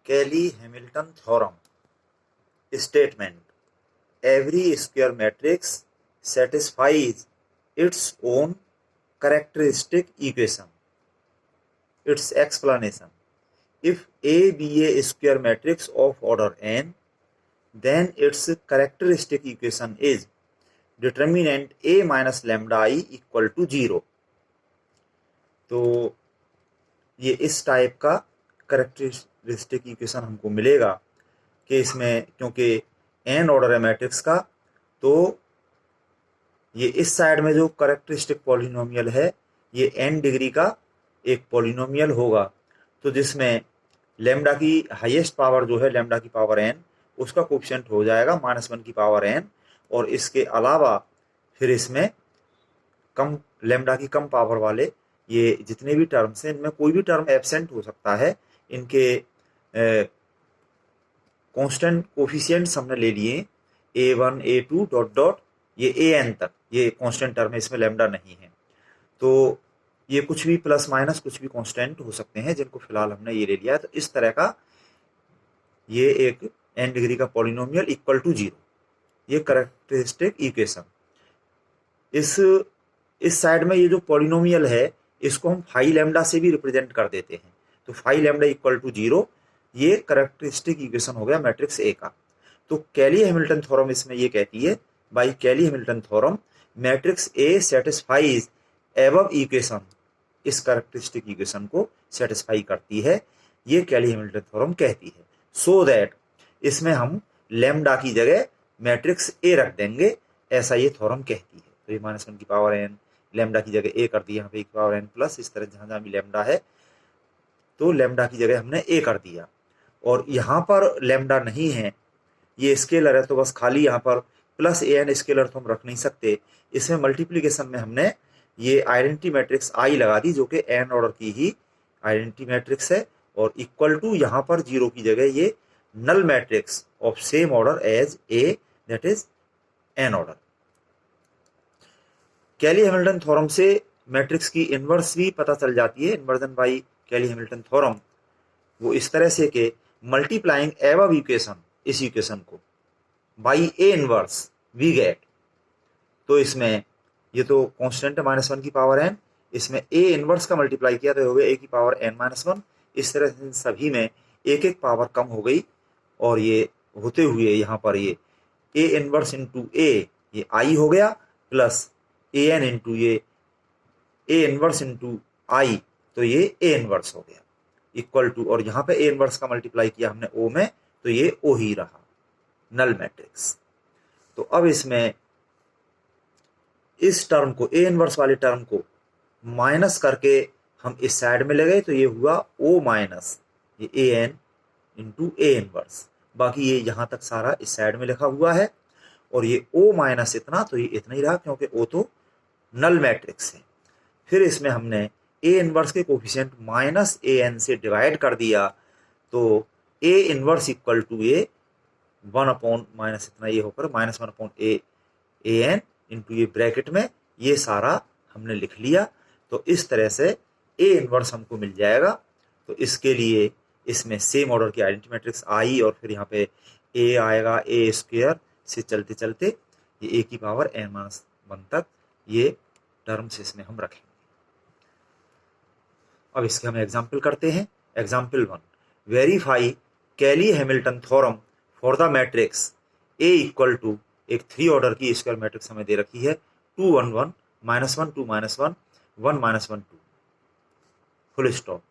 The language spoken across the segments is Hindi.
Cayley-Hamilton theorem statement: every square matrix satisfies its own characteristic equation. Its explanation: if A be a square matrix of order n, then its characteristic equation is determinant A minus lambda I equal to 0. तो ये इस टाइप का करेक्टरिस्टिक इक्वेशन हमको मिलेगा कि इसमें क्योंकि n ऑर्डर है मैट्रिक्स का, तो ये इस साइड में जो करेक्टरिस्टिक पॉलिनोमियल है ये n डिग्री का एक पॉलिनोमियल होगा, तो जिसमें लैम्डा की हाईएस्ट पावर जो है लैम्डा की पावर n, उसका कोफिशिएंट हो जाएगा -1 की पावर n, और इसके अलावा फिर इसमें कम लैम्डा की कम पावर वाले ये जितने भी टर्म्स हैं इनमें कोई भी टर्म एब्सेंट हो सकता है, इनके कांस्टेंट कोफिशिएंट्स हमने ले लिए a1 a2 डॉट डॉट ये an तक, ये कांस्टेंट टर्म है, इसमें लैम्डा नहीं है, तो ये कुछ भी प्लस माइनस कुछ भी कांस्टेंट हो सकते हैं जिनको फिलहाल हमने ये ले लिया है। तो इस तरह का ये एक n डिग्री का पॉलिनोमियल इक्वल टू 0, ये करेक्टरिस्टिक इक्वेशन। इस साइड में ये जो पॉलिनोमियल है इसको हम फाई लैम्डा से भी रिप्रेजेंट कर देते हैं, तो फाई लैम्डा इक्वल टू 0 ये करेक्टरिस्टिक इक्वेशन हो गया मैट्रिक्स ए का। तो कैली-हैमिल्टन थ्योरम इसमें ये कहती है, by Cayley Hamilton theorem matrix A satisfies above equation, इस करेक्टरिस्टिक इक्वेशन को सेटिस्फाई करती है, ये कैली-हैमिल्टन थ्योरम कहती है। सो दैट इसमें हम लैम्डा की जगह मैट्रिक्स ए रख देंगे, ऐसा ये थ्योरम कहती है। तो ये -1 की पावर n लैम्डा की जगह ए कर दिया, यहाँ पे 1 की पावर n प्लस, इस तरह जहाँ जहाँ भी लैम्डा है तो लैम्डा की जगह हमने ए कर दिया। और यहाँ पर लैम्डा नहीं है, ये स्केलर है, तो बस खाली यहाँ पर प्लस an स्केलर तो हम रख नहीं सकते, इसमें मल्टीप्लीकेशन में हमने ये आइडेंटिटी मैट्रिक्स आई लगा दी जो कि n ऑर्डर की ही आइडेंटिटी मैट्रिक्स है, और इक्वल टू यहाँ पर 0 की जगह ये null matrix of same order as A, that is n order. Cayley Hamilton theorem से मैट्रिक्स की इन्वर्स भी पता चल जाती है, इन्वर्जन बाय कैली-हैमिल्टन थ्योरम, वो इस तरह से कि मल्टीप्लाइंग एबव इक्वेशन, इस इक्वेशन को by A inverse we get, तो इसमें ये तो कांस्टेंट है -1 की पावर n, इसमें ए इन्वर्स का मल्टीप्लाई किया तो हो गया a की पावर n-1, इस तरह से सभी में एक एक पावर कम हो गई, और ये होते हुए यहाँ पर ये a इन्वर्स इंटू a ये i हो गया, प्लस an इंटू ये a इन्वर्स इंटू i, तो ये a इन्वर्स हो गया इक्वल टू, और यहाँ पे a इन्वर्स का मल्टीप्लाई किया हमने o में, तो ये o ही रहा नल मैट्रिक्स। तो अब इसमें इस टर्म को a इन्वर्स वाले टर्म को माइनस करके हम इस साइड में ले गए, तो ये हुआ o माइनस ये an इंटू a इन्वर्स, बाकी ये यहाँ तक सारा इस साइड में लिखा हुआ है, और ये o माइनस इतना, तो ये इतना ही रहा क्योंकि o तो नल मैट्रिक्स है। फिर इसमें हमने a इन्वर्स के कोफिशिएंट -an से डिवाइड कर दिया, तो a इन्वर्स इक्वल टू ये 1 अपॉन माइनस इतना ये होकर -1 अपॉन an इंटू ये ब्रैकेट में ये सारा हमने लिख लिया। तो इस तरह से a इन्वर्स हमको मिल जाएगा। तो इसके लिए इसमें सेम ऑर्डर की आइडेंटिटी मैट्रिक्स आई, और फिर यहाँ पे a आएगा a स्क्वायर से चलते चलते ये a की पावर n-1 तक ये टर्म्स इसमें हम रखेंगे। अब इसके हम एग्जाम्पल करते हैं। Example 1, verify Cayley Hamilton theorem for the matrix a equal to, एक 3 ऑर्डर की स्क्वायर मैट्रिक्स हमें दे रखी है 2 1 1 -1 2 -1 1 -1 2 फुल स्टॉप,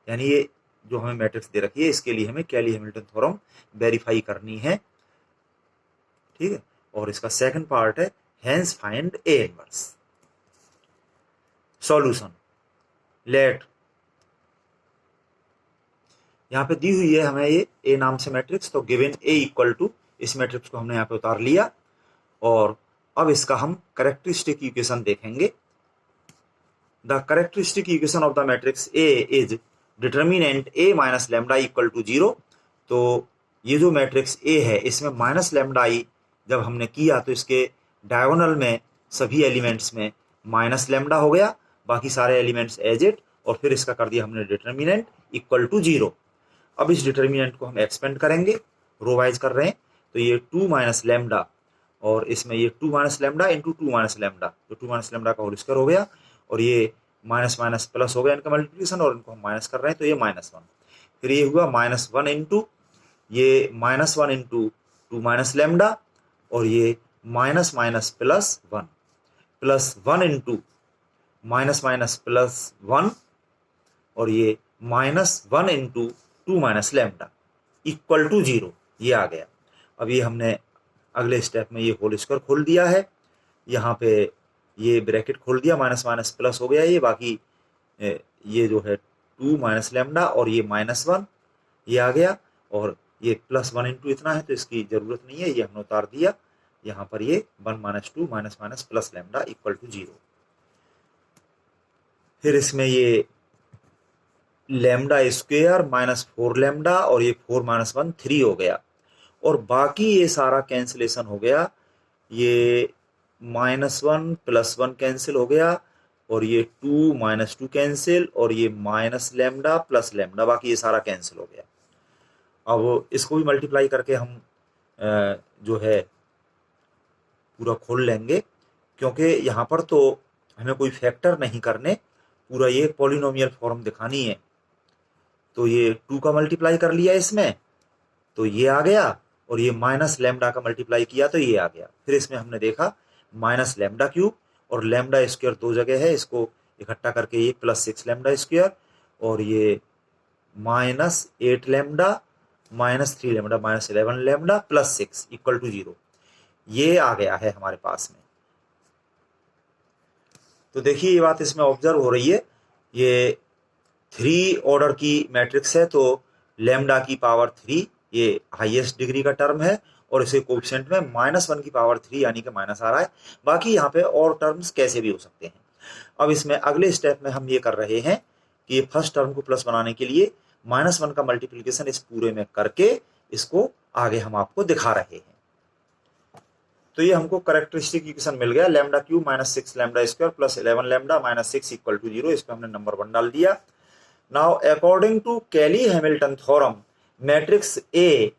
यानी ये जो हमें मैट्रिक्स दे रखी है इसके लिए हमें कैली-हैमिल्टन थ्योरम वेरीफाई करनी है, ठीक है। और इसका सेकंड पार्ट है hence find A inverse. Solution, late, यहाँ पे दी हुई है हमें ये ए नाम से मैट्रिक्स, तो गिवन ए इक्वल टू, इस मैट्रिक्स को हमने यहाँ पे उतार लिया, और अब इसका हम करेक्टरिस्टिक इक्वेशन देखेंगे। The characteristic equation of the matrix A is determinant A minus lambda equal to 0। तो ये जो मैट्रिक्स ए है इसमें माइनस लैम्डा आई जब हमने किया तो इसके डायगोनल में सभी एलिमेंट्स में माइनस लैम्डा हो गया, बाकी सारे एलिमेंट्स एज इट, और फिर इसका कर दिया हमने डिटर्मिनेंट इक्वल टू 0। अब इस डिटर्मिनेंट को हम एक्सपेंड करेंगे, रो वाइज कर रहे हैं, तो ये 2 माइनस लैम्डा और इसमें ये 2 minus lambda into 2 minus lambda, तो 2 माइनस लैम्डा का होल स्क्वायर हो गया और ये माइनस माइनस प्लस हो गया इनका मल्टीप्लिकेशन और इनको हम माइनस कर रहे हैं तो ये -1। फिर ये हुआ -1 इंटू ये -1 इंटू 2 माइनस लैम्डा और ये minus minus plus 1 plus 1 into minus minus plus 1 और ये -1 into 2 minus lambda equal to 0, ये आ गया। अब ये हमने अगले स्टेप में ये होल स्क्वायर खोल दिया है, यहाँ पे ये ब्रैकेट खोल दिया, माइनस माइनस प्लस हो गया ये, बाकी ये जो है 2 माइनस लैम्डा और ये -1 ये आ गया और ये +1 इंटू इतना है तो इसकी ज़रूरत नहीं है, ये हमने उतार दिया। यहाँ पर ये 1 minus 2 minus minus plus lambda equal to 0। फिर इसमें ये लैम्डा स्क्वेयर -4 लैम्डा और ये 4 माइनस 1 3 हो गया और बाकी ये सारा कैंसिलेशन हो गया, ये -1 +1 कैंसिल हो गया और ये 2 माइनस 2 कैंसिल और ये माइनस लैम्डा प्लस लैम्डा, बाकी ये सारा कैंसिल हो गया। अब इसको भी मल्टीप्लाई करके हम जो है पूरा खोल लेंगे, क्योंकि यहाँ पर तो हमें कोई फैक्टर नहीं करने, पूरा ये पॉलिनोमियल फॉर्म दिखानी है। तो ये 2 का मल्टीप्लाई कर लिया इसमें तो ये आ गया और ये माइनस लैम्डा का मल्टीप्लाई किया तो ये आ गया। फिर इसमें हमने देखा माइनस लैम्डा क्यूब और लैम्डा स्क्वायर 2 जगह है, इसको इकट्ठा करके ये +6 लैम्डा स्क्वायर और ये -8 lambda -3 lambda -11 lambda +6 equal to 0, ये आ गया है हमारे पास में। तो देखिए ये बात इसमें ऑब्जर्व हो रही है, ये 3 ऑर्डर की मैट्रिक्स है तो लैम्डा की पावर 3 ये हाईएस्ट डिग्री का टर्म है और इसे कोएफिशिएंट में -1 की पावर 3 यानी कि माइनस आ रहा है, बाकी यहाँ पे और टर्म्स कैसे भी हो सकते हैं। अब इसमें अगले स्टेप में हम ये कर रहे हैं कि ये फर्स्ट टर्म को प्लस बनाने के लिए -1 का मल्टीप्लिकेशन इस पूरे में करके इसको आगे हम आपको दिखा रहे हैं। तो ये हमको करेक्टरिस्टिक इक्वेशन मिल गया, lambda cube -6 lambda square plus 11 lambda -6 equal to 0, इस पर हमने नंबर 1 डाल दिया। Now according to Cayley Hamilton theorem matrix A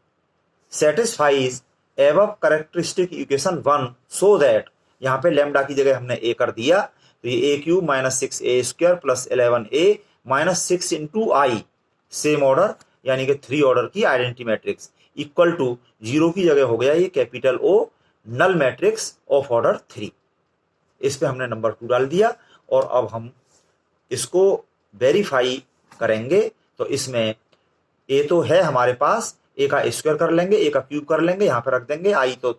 satisfies above characteristic equation 1 so that, यहाँ पे लैम्डा की जगह हमने ए कर दिया तो ये a cube -6a square plus 11a -6 into I, same order यानी कि 3 ऑर्डर की आइडेंटिटी मैट्रिक्स इक्वल टू 0 की जगह हो गया ये capital O null matrix of order 3। इस पे हमने नंबर 2 डाल दिया और अब हम इसको वेरीफाई करेंगे। तो इसमें ए तो है हमारे पास, ए का स्क्वायर कर लेंगे, ए का क्यूब कर लेंगे, यहाँ पे रख देंगे, आई तो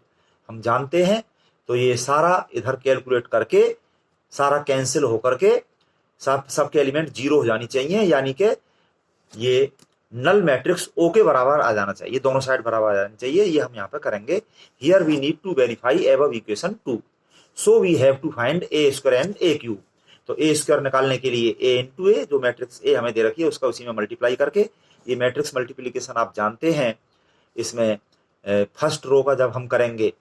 हम जानते हैं, तो ये सारा इधर कैलकुलेट करके सारा कैंसिल होकर के सबके एलिमेंट 0 हो जानी चाहिए, यानी कि ये नल मैट्रिक्स ओ के बराबर आ जाना चाहिए, दोनों साइड बराबर आ जानी चाहिए। ये हम यहाँ पे करेंगे। Here we need to verify above equation 2, so we have to find A square and A cube. तो ए स्क्वायर निकालने के लिए ए इंटू ए, जो मैट्रिक्स ए हमें दे रखी है उसका उसी में मल्टीप्लाई करके, ये मैट्रिक्स मल्टीप्लीकेशन आप जानते हैं, इसमें फर्स्ट रो का जब हम करेंगे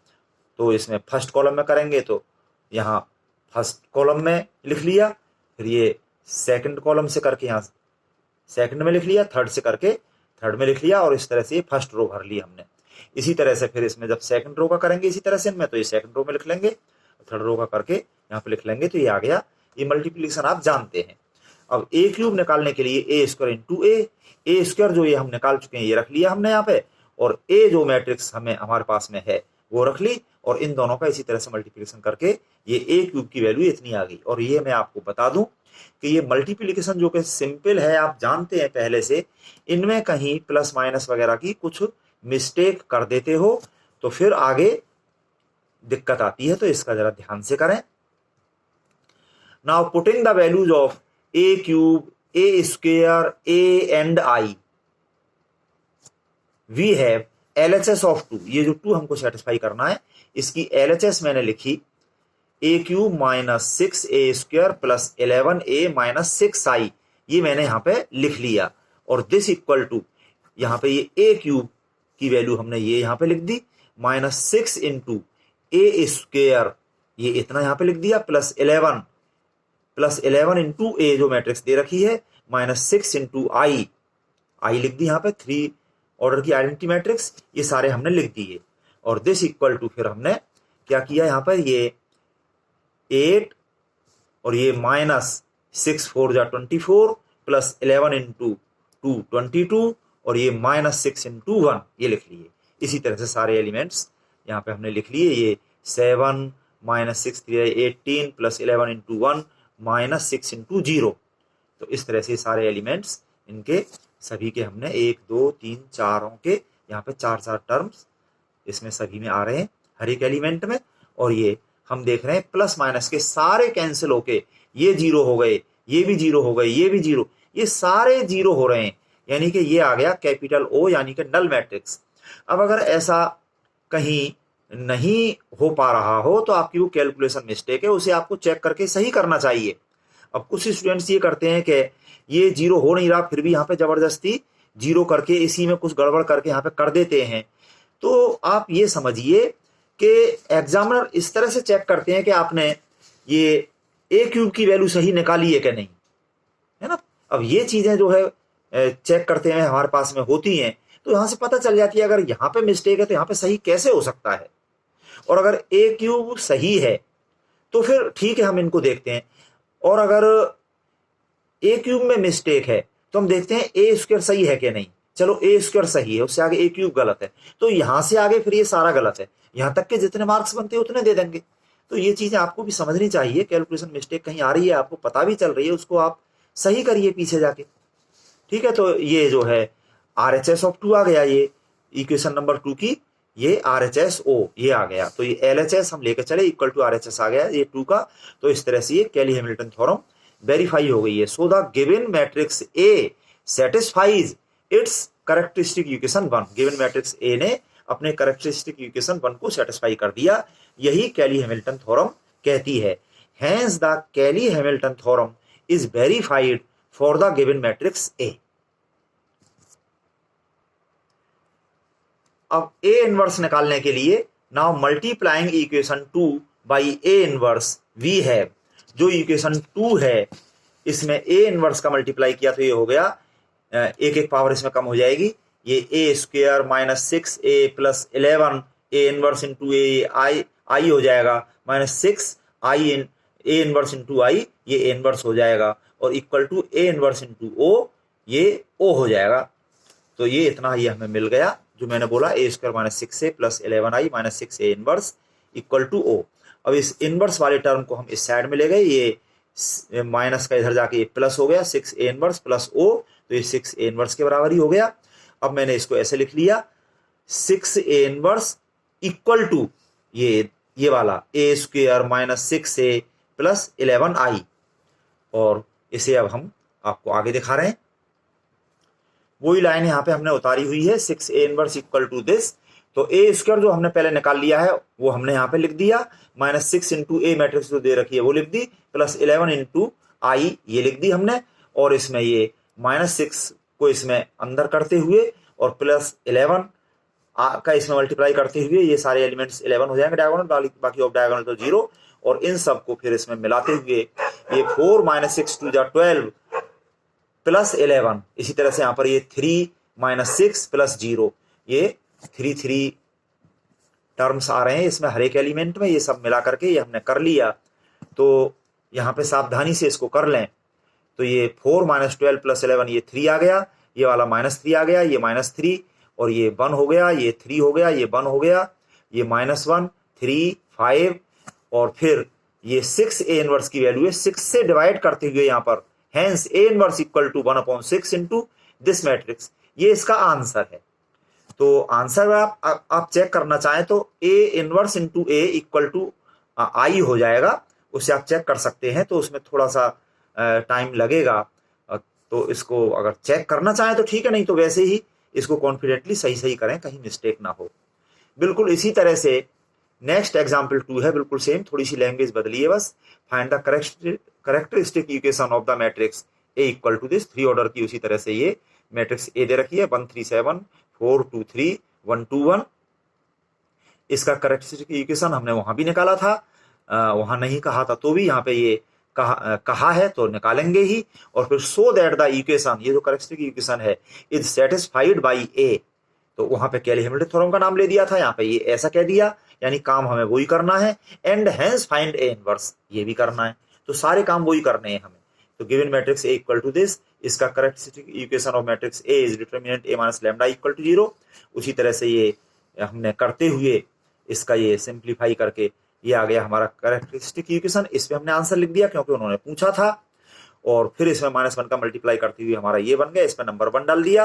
तो इसमें फर्स्ट कॉलम में करेंगे तो यहाँ फर्स्ट कॉलम में लिख लिया, फिर ये सेकंड कॉलम से करके यहाँ सेकंड में लिख लिया, थर्ड से करके थर्ड में लिख लिया और इस तरह से ये फर्स्ट रो भर ली हमने। इसी तरह से फिर इसमें जब सेकंड रो का करेंगे इसी तरह से इनमें, तो ये सेकंड रो में लिख लेंगे, थर्ड रो का करके यहाँ पे लिख लेंगे, तो ये आ गया। ये मल्टीप्लिकेशन आप जानते हैं। अब ए क्यूब निकालने के लिए ए स्क्वायर इंटू ए स्क्वायर जो ये हम निकाल चुके हैं ये रख लिया हमने यहाँ पे, और ए जो मैट्रिक्स हमारे पास में है वो रख ली, और इन दोनों का इसी तरह से मल्टीप्लिकेशन करके ये ए क्यूब की वैल्यू इतनी आ गई। और ये मैं आपको बता दूं कि ये मल्टीप्लिकेशन जो कि सिंपल है, आप जानते हैं पहले से, इनमें कहीं प्लस माइनस वगैरह की कुछ मिस्टेक कर देते हो तो फिर आगे दिक्कत आती है, तो इसका जरा ध्यान से करें। Now putting the values of A cube, A square, A and I, we have LHS of 2, ये जो 2 हमको सेटिस्फाई करना है, इसकी LHS मैंने लिखी ए cube -6a square plus 11a -6i, ये मैंने यहाँ पे लिख लिया, और दिस इक्वल टू यहाँ पे ये ए क्यूब की वैल्यू हमने ये यहाँ पे लिख दी, -6 इंटू ए स्क्वायर, ये इतना यहाँ पे लिख दिया, प्लस 11 इंटू ए जो मैट्रिक्स दे रखी है, -6 इंटू आई, आई लिख दी यहाँ पे, 3 ऑर्डर की आइडेंटिटी मैट्रिक्स, ये सारे हमने लिख दिए। और दिस इक्वल टू फिर हमने क्या किया यहाँ पर, ये 8 और ये -6 4 जा 24 प्लस 11 इंटू 2 22 और ये -6 इंटू 1 ये लिख लिए। इसी तरह से सारे एलिमेंट्स यहाँ पे हमने लिख लिए। ये 7 -6 3 18 प्लस 11 इंटू 1 -6 इंटू 0। तो इस तरह से सारे एलिमेंट्स इनके सभी के हमने 1 2 3 4 के यहाँ पे 4 टर्म्स इसमें सभी में आ रहे हैं हर एक एलिमेंट में। और ये हम देख रहे हैं प्लस माइनस के सारे कैंसिल होके ये 0 हो गए, ये भी 0 हो गए, ये भी 0, ये सारे 0 हो रहे हैं, यानी कि ये आ गया कैपिटल O यानी कि नल मैट्रिक्स। अब अगर ऐसा कहीं नहीं हो पा रहा हो तो आपकी वो कैलकुलेशन मिस्टेक है, उसे आपको चेक करके सही करना चाहिए। अब कुछ स्टूडेंट्स ये करते हैं कि ये 0 हो नहीं रहा फिर भी यहाँ पे जबरदस्ती 0 करके इसी में कुछ गड़बड़ करके यहाँ पे कर देते हैं। तो आप ये समझिए कि एग्जामिनर इस तरह से चेक करते हैं कि आपने ये ए क्यूब की वैल्यू सही निकाली है कि नहीं, है ना। अब ये चीजें जो है चेक करते हैं हमारे पास में होती हैं, तो यहाँ से पता चल जाती है अगर यहाँ पे मिस्टेक है तो यहाँ पे सही कैसे हो सकता है। और अगर ए क्यूब सही है तो फिर ठीक है, हम इनको देखते हैं। और अगर ए क्यूब में मिस्टेक है तो हम देखते हैं ए स्क्वायर सही है कि नहीं। चलो ए स्क्वायर सही है, उससे आगे ए क्यूब गलत है, तो यहां से आगे फिर ये सारा गलत है, यहां तक के जितने मार्क्स बनते हैं उतने दे देंगे। तो ये चीजें आपको भी समझनी चाहिए, कैलकुलेशन मिस्टेक कहीं आ रही है आपको पता भी चल रही है, उसको आप सही करिए पीछे जाके, ठीक है। तो ये जो है RHS ऑफ 2 आ गया, ये इक्वेशन नंबर 2 की ये RHS O ये आ गया। तो ये LHS हम लेकर चले इक्वल टू RHS आ गया ये 2 का। तो इस तरह से ये कैली हैमिल्टन थ्योरम वेरीफाई हो गई है। So the given matrix A satisfies it's characteristic equation 1। Given matrix A ने अपने कैरेक्टरिस्टिक इक्वेशन 1 को सेटिस्फाई कर दिया, यही कैली हैमिल्टन थ्योरम कहती है। Hence the Cayley Hamilton theorem is verified for the given matrix A। अब A इनवर्स निकालने के लिए now multiplying equation 2 by A inverse we have, जो इक्वेशन 2 है इसमें A इनवर्स का मल्टीप्लाई किया तो ये हो गया, एक एक पावर इसमें कम हो जाएगी, ये A square -6A plus 11 A inverse into I हो जाएगा, -6 A इनवर्स इंटू आई, ये A इनवर्स हो जाएगा, और equal to A inverse into O, ये O हो जाएगा। तो ये इतना ये हमें मिल गया जो मैंने बोला, A square -6A plus 11i -6A inverse equal to O। अब इस इनवर्स वाले टर्म को हम इस साइड में ले गए, ये माइनस का इधर जाके प्लस हो गया, 6A इनवर्स प्लस O, तो ये 6A इनवर्स के बराबर ही हो गया। अब मैंने इसको ऐसे लिख लिया, 6A इनवर्स इक्वल टू ये वाला A square -6A plus 11i, और इसे अब हम आपको आगे दिखा रहे हैं। वही लाइन यहाँ पे हमने उतारी हुई है, 6A inverse equal to this. तो A स्क्वायर जो हमने पहले निकाल लिया है वो हमने यहाँ पे लिख दिया, -6 इंटू A मैट्रिक्स जो दे रखी है वो लिख दी, प्लस 11 इंटू आई ये लिख दी हमने, और इसमें ये -6 को इसमें अंदर करते हुए और प्लस 11 का इसमें मल्टीप्लाई करते हुए ये सारे एलिमेंट्स 11 हो जाएंगे डायगोनल, बाकी ऑफ डायगोनल तो 0, और इन सब को फिर इसमें मिलाते हुए ये 4 -6 2 12 प्लस 11, इसी तरह से यहाँ पर ये 3 -6 प्लस 0, ये 3 टर्म्स आ रहे हैं इसमें हर एक एलिमेंट में, ये सब मिला करके ये हमने कर लिया। तो यहाँ पे सावधानी से इसको कर लें, तो ये 4 -12 प्लस 11 ये 3 आ गया, ये वाला -3 आ गया, ये -3, और ये 1 हो गया, ये 3 हो गया, ये 1 हो गया, ये -1 3 5, और फिर ये 6A इनवर्स की वैल्यू है 6 से डिवाइड करते हुए यहाँ पर, hence A inverse equal to 1/6 into this matrix, ये इसका आंसर है। तो आंसर आप चेक करना चाहें तो A inverse into A equal to I हो जाएगा, उससे आप चेक कर सकते हैं, तो उसमें थोड़ा सा टाइम लगेगा। तो इसको अगर चेक करना चाहें तो ठीक है, नहीं तो वैसे ही इसको कॉन्फिडेंटली सही करें, कहीं मिस्टेक ना हो। बिल्कुल इसी तरह से नेक्स्ट एग्जाम्पल 2 है, बिल्कुल सेम, थोड़ी सी लैंग्वेज बदली है बस। Find the characteristic equation of the matrix A equal to this, 3 order की उसी तरह से ये मैट्रिक्स A दे रखी है, 1 3 7 4 2 3 1 2 1। इसका कैरेक्टरिस्टिक इक्वेशन हमने वहां भी निकाला था, वहां नहीं कहा था तो भी यहाँ पे ये कहा है तो निकालेंगे ही। और फिर सो दैट द इक्वेशन, ये जो कैरेक्टरिस्टिक इक्वेशन है, इज सेटिस्फाइड बाई ए, तो वहां पे कैली हैमिल्टन थ्योरम का नाम ले दिया था, यहाँ पे ये ऐसा कह दिया, यानी काम हमें वही करना है। And hence find A inverse, ये भी करना है, तो सारे काम वही करने हैं हमें। तो given matrix A equal to this, इसका characteristic equation of matrix A is determinant A minus lambda equal to 0। उसी तरह से ये हमने करते हुए इसका ये सिंप्लीफाई करके ये आ गया हमारा कैरेक्टरिस्टिक इक्वेशन। इसमें हमने आंसर लिख दिया क्योंकि उन्होंने पूछा था, और फिर इसमें -1 का मल्टीप्लाई करते हुए हमारा ये बन गया, इसमें नंबर 1 डाल दिया।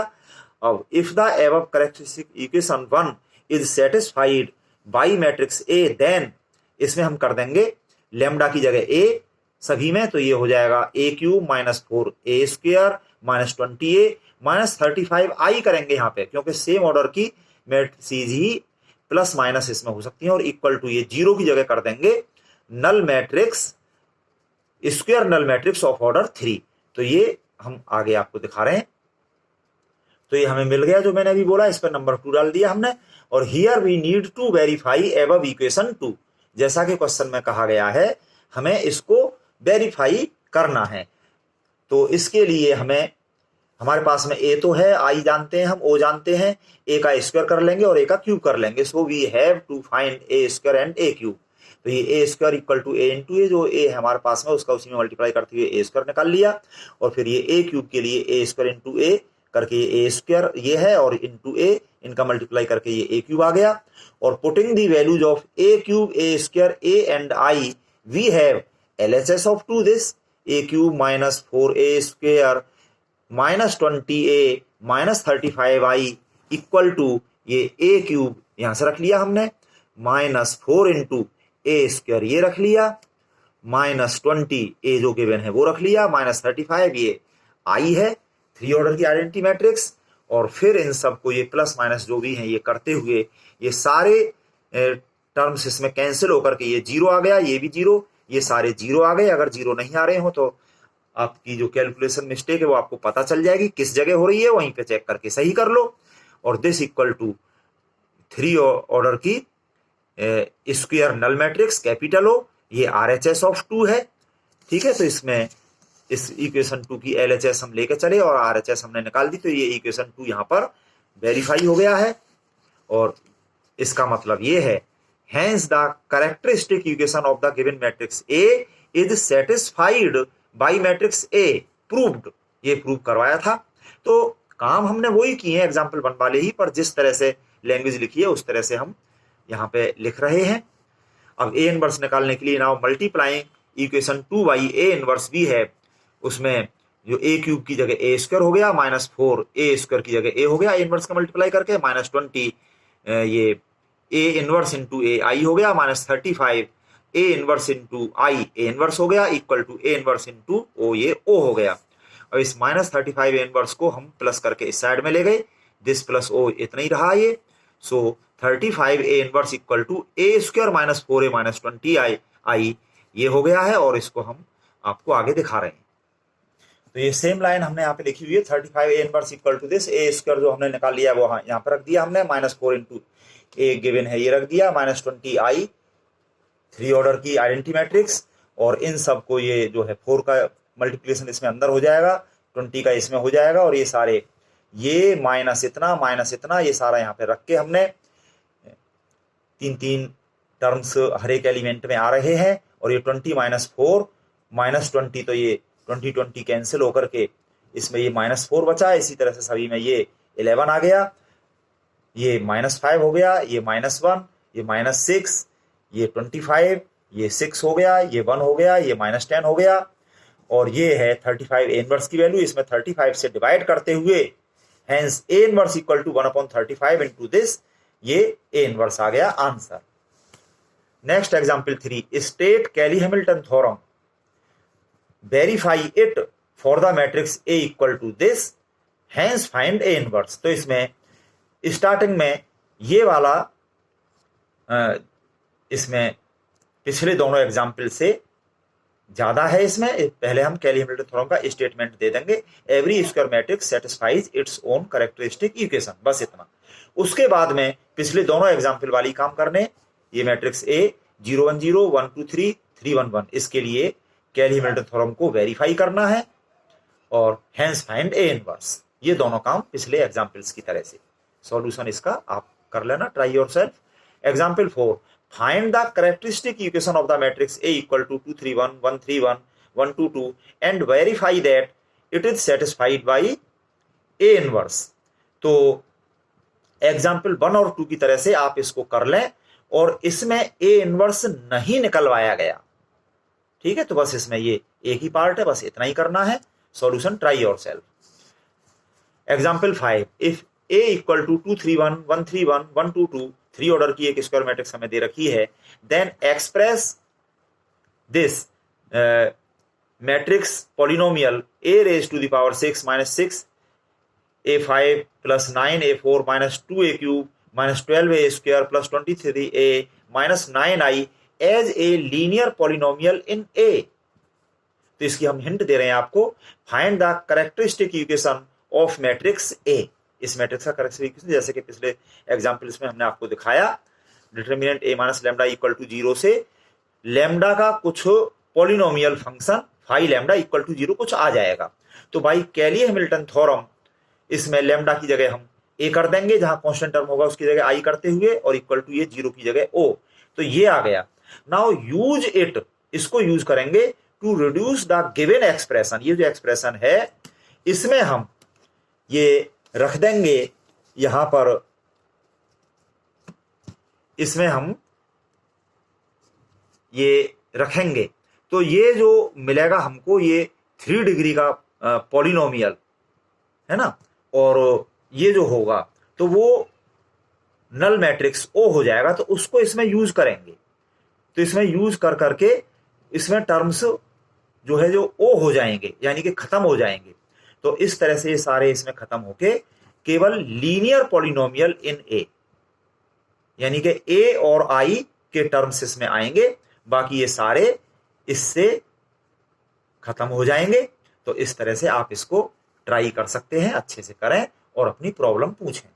अब if the above characteristic equation 1 is satisfied by matrix A, then इसमें हम कर देंगे लैम्डा की जगह ए सभी में, तो ये हो जाएगा a³ - 4a² - 20a - 35i करेंगे यहाँ पे, क्योंकि सेम ऑर्डर की मैट्रिसेज ही प्लस माइनस इसमें हो सकती है। और इक्वल टू ये 0 की जगह कर देंगे null matrix, square null matrix of order 3। तो ये हम आगे आपको दिखा रहे हैं। तो ये हमें मिल गया जो मैंने अभी बोला, इस पर नंबर 2 डाल दिया हमने। और here we need to verify above equation 2, जैसा कि क्वेश्चन में कहा गया है हमें इसको वेरीफाई करना है। तो इसके लिए हमें, हमारे पास में ए तो है, आई जानते हैं हम, ओ जानते हैं, ए का स्क्वायर कर लेंगे और ए का क्यूब कर लेंगे। So we have to find A square and A cube. तो ये A square equal to A into A, जो ए है हमारे पास में उसका उसी में मल्टीप्लाई करते हुए ए स्क्वायर निकाल लिया। और फिर ये ए क्यूब के लिए ए स्क्वायर इंटू ए करके ये ए स्क्वायर ये है, और इंटू ए, इनका मल्टीप्लाई करके ये ए क्यूब आ गया। और putting the values of A cube, A square, A and I, we have LHS of 2 this a³ - 4a² - 20a - 35i equal to ये a³ यहां से रख लिया हमने, -4 इंटू a² ये रख लिया, -20 a जो गिवन है वो रख लिया, -35 ये i है, 3 ऑर्डर की आइडेंटिटी मैट्रिक्स। और फिर इन सबको ये प्लस माइनस जो भी हैं ये करते हुए ये सारे टर्म्स इसमें कैंसिल होकर के ये 0 आ गया, ये भी 0, ये सारे 0 आ गए। अगर 0 नहीं आ रहे हो तो आपकी जो कैलकुलेशन मिस्टेक है वो आपको पता चल जाएगी किस जगह हो रही है, वहीं पे चेक करके सही कर लो। और दिस इक्वल टू 3 ऑर्डर की स्क्वायर नल मैट्रिक्स कैपिटल हो, ये RHS ऑफ 2 है। ठीक है, तो इसमें इस इक्वेशन 2 की LHS हम लेके चले और RHS हमने निकाल दी, तो ये इक्वेशन 2 यहाँ पर वेरीफाई हो गया है। और इसका मतलब ये है, hence the characteristic equation of the given matrix A is satisfied by matrix A proved, ये प्रूव करवाया था। तो काम हमने वही किए हैं एग्जाम्पल 1 वाले ही, पर जिस तरह से लैंग्वेज लिखी है उस तरह से हम यहाँ पे लिख रहे हैं। अब A इनवर्स निकालने के लिए now multiplying equation 2 by A inverse भी है, उसमें जो a³ की जगह a² हो गया, -4 a² की जगह a हो गया, A इनवर्स का मल्टीप्लाई करके, -20 ये ए इनवर्स इंटू ए आई हो गया, -35 A inverse into I A inverse हो गया, equal to A inverse into O, ये ओ हो गया। और इस -35 ए इनवर्स को हम प्लस करके इस साइड में ले गए, दिस प्लस ओ इतना ही रहा ये। So 35 A inverse equal to a² - 4a - 20 I ये हो गया है। और इसको हम आपको आगे दिखा रहे हैं। तो ये सेम लाइन हमने यहाँ पे लिखी हुई है, 35 A inverse equal to this a² जो हमने निकाल लिया वो यहाँ पर रख दिया हमने, -4 इंटू ए गिवन है ये रख दिया, -20 आई, 3 ऑर्डर की आइडेंटिटी मैट्रिक्स। और इन सब को ये जो है 4 का मल्टीप्लिकेशन इसमें अंदर हो जाएगा, 20 का इसमें हो जाएगा, और ये सारे ये माइनस इतना ये सारा यहाँ पे रख के हमने 3 टर्म्स हर एक एलिमेंट में आ रहे हैं। और ये 20 - 4 -20, तो ये 20 कैंसिल होकर के इसमें ये -4 बचा है। इसी तरह से सभी में ये 11 आ गया, ये -5 हो गया, ये -1, ये -6, ये 25, ये 6 हो गया, ये 1 हो गया, ये -10 हो गया। और ये है 35 ए इनवर्स की वैल्यू, इसमें 35 से डिवाइड करते हुए hence A inverse equal to 1/35 into this, ये ए इनवर्स आ गया answer. Next example 3, state Cayley Hamilton theorem, verify it for the matrix A equal to this, hence find A inverse. तो इसमें स्टार्टिंग में ये वाला इसमें पिछले दोनों एग्जाम्पल से ज्यादा है। इसमें पहले हम कैली हैमिल्टन थ्योरम का स्टेटमेंट दे देंगे, every square matrix satisfies its own characteristic equation, बस इतना। उसके बाद में पिछले दोनों एग्जाम्पल वाली काम करने, ये मैट्रिक्स ए 0 1 0 1 2 3 3 1 1, इसके लिए कैली हैमिल्टन थ्योरम को वेरीफाई करना है और हेंस फाइंड ए इनवर्स। ये दोनों काम पिछले एग्जाम्पल्स की तरह से। सॉल्यूशन इसका आप कर लेना, try yourself. Example 4, find the characteristic equation of the matrix A equal to 2 3 1 1 3 1 1 2 2 and verify that it is satisfied by A inverse. तो एग्जाम्पल 1 और 2 की तरह से आप इसको कर लें और इसमें A इनवर्स नहीं निकलवाया गया, ठीक है, तो बस इसमें ये एक ही पार्ट है, बस इतना ही करना है। Solution try yourself. Example 5, if A equal to 2 3 1 1 3 1 1 2 2, 3 order की एक स्क्वायर मैट्रिक्स हमें दे रखी है, then express this matrix polynomial A raise to the power 6 minus 6 A5 plus 9A4 minus 2A³ minus 12A square plus 23A minus 9I as a linear polynomial in A। तो इसकी हम हिंट दे रहे हैं आपको, find the characteristic equation of matrix A। इस मैट्रिक्स का कैरेक्टरिस्टिक इक्वेशन जैसे कि पिछले एग्जांपल्स में हमने आपको दिखाया, determinant A minus lambda equal to 0 से लैम्डा का कुछ polynomial function phi lambda equal to 0 कुछ आ जाएगा। तो भाई कैली हैमिल्टन थ्योरम, इसमें लैम्डा की जगह हम A कर देंगे, जहां कांस्टेंट टर्म होगा उसकी जगह I करते हुए, और इक्वल टू ये 0 की जगह O। तो ये आ गया। नाउ यूज इट, इसको यूज करेंगे to reduce the given expression. ये जो एक्सप्रेशन है इसमें हम ये रख देंगे, यहां पर इसमें हम ये रखेंगे, तो ये जो मिलेगा हमको ये 3 डिग्री का पॉलिनोमियल है ना, और ये जो होगा तो वो नल मैट्रिक्स O हो जाएगा। तो उसको इसमें यूज करेंगे, तो इसमें यूज कर करके इसमें टर्म्स जो है जो O हो जाएंगे, यानी कि खत्म हो जाएंगे। तो इस तरह से ये सारे इसमें खत्म होके केवल लीनियर पॉलिनोमियल इन A, यानी कि A और I के टर्म्स इसमें आएंगे, बाकी ये सारे इससे खत्म हो जाएंगे। तो इस तरह से आप इसको ट्राई कर सकते हैं, अच्छे से करें और अपनी प्रॉब्लम पूछें।